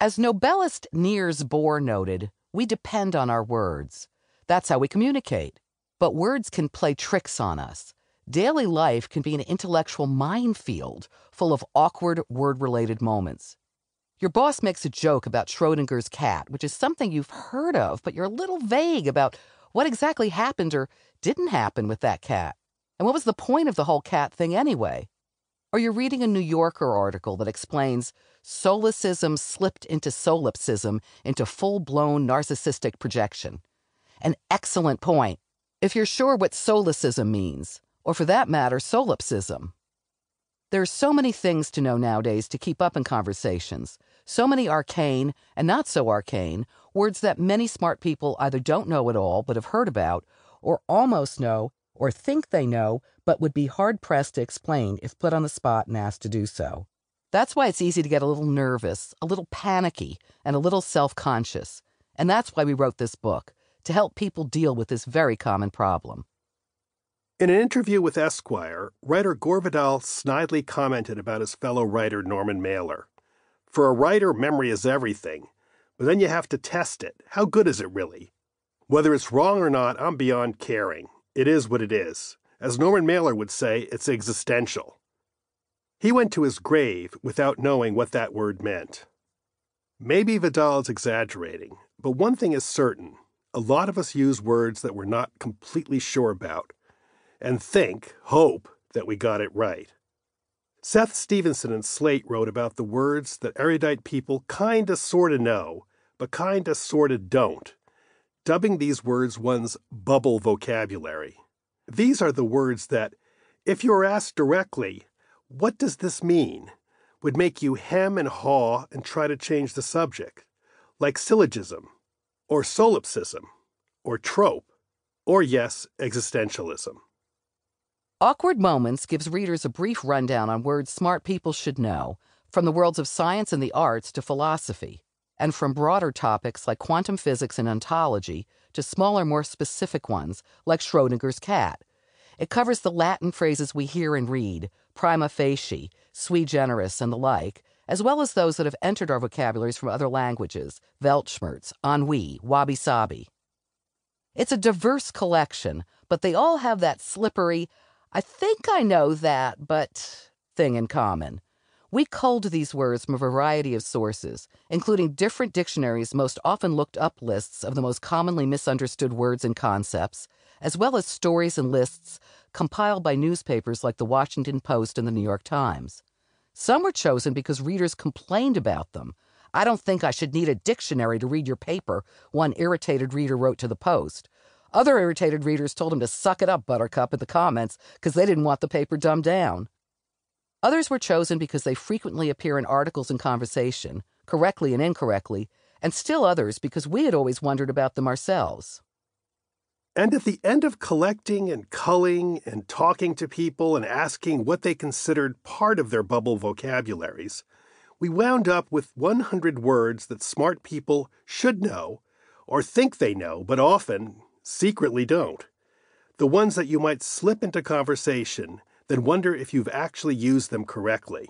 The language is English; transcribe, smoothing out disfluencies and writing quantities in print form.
As Nobelist Niels Bohr noted, we depend on our words. That's how we communicate. But words can play tricks on us. Daily life can be an intellectual minefield full of awkward word-related moments. Your boss makes a joke about Schrodinger's cat, which is something you've heard of, but you're a little vague about what exactly happened or didn't happen with that cat. And what was the point of the whole cat thing anyway? Or you're reading a New Yorker article that explains Solicism slipped into solipsism into full-blown narcissistic projection. An excellent point, if you're sure what solicism means, or for that matter, solipsism. There's so many things to know nowadays to keep up in conversations, so many arcane and not so arcane words that many smart people either don't know at all but have heard about, or almost know, or think they know, but would be hard-pressed to explain if put on the spot and asked to do so. That's why it's easy to get a little nervous, a little panicky, and a little self-conscious. And that's why we wrote this book, to help people deal with this very common problem. In an interview with Esquire, writer Gore Vidal snidely commented about his fellow writer Norman Mailer. For a writer, memory is everything, but then you have to test it. How good is it really? Whether it's wrong or not, I'm beyond caring. It is what it is. As Norman Mailer would say, it's existential. He went to his grave without knowing what that word meant. Maybe Vidal is exaggerating, but one thing is certain. A lot of us use words that we're not completely sure about, and hope that we got it right. Seth Stevenson in Slate wrote about the words that erudite people kinda sorta know, but kinda sorta don't, dubbing these words one's bubble vocabulary. These are the words that, if you were asked directly, what does this mean, would make you hem and haw and try to change the subject, like syllogism, or solipsism, or trope, or yes, existentialism. Awkward Moments gives readers a brief rundown on words smart people should know, from the worlds of science and the arts to philosophy, and from broader topics like quantum physics and ontology to smaller, more specific ones like Schrodinger's cat. It covers the Latin phrases we hear and read, prima facie, sui generis, and the like, as well as those that have entered our vocabularies from other languages, Weltschmerz, ennui, wabi-sabi. It's a diverse collection, but they all have that slippery, I think I know that, but thing in common. We culled these words from a variety of sources, including different dictionaries' most often looked up lists of the most commonly misunderstood words and concepts, as well as stories and lists compiled by newspapers like the Washington Post and the New York Times. Some were chosen because readers complained about them. "I don't think I should need a dictionary to read your paper," one irritated reader wrote to the Post. Other irritated readers told him to suck it up, Buttercup, in the comments because they didn't want the paper dumbed down. Others were chosen because they frequently appear in articles and conversation, correctly and incorrectly, and still others because we had always wondered about them ourselves. And at the end of collecting and culling and talking to people and asking what they considered part of their bubble vocabularies, we wound up with 100 words that smart people should know or think they know, but often secretly don't. The ones that you might slip into conversation, then wonder if you've actually used them correctly.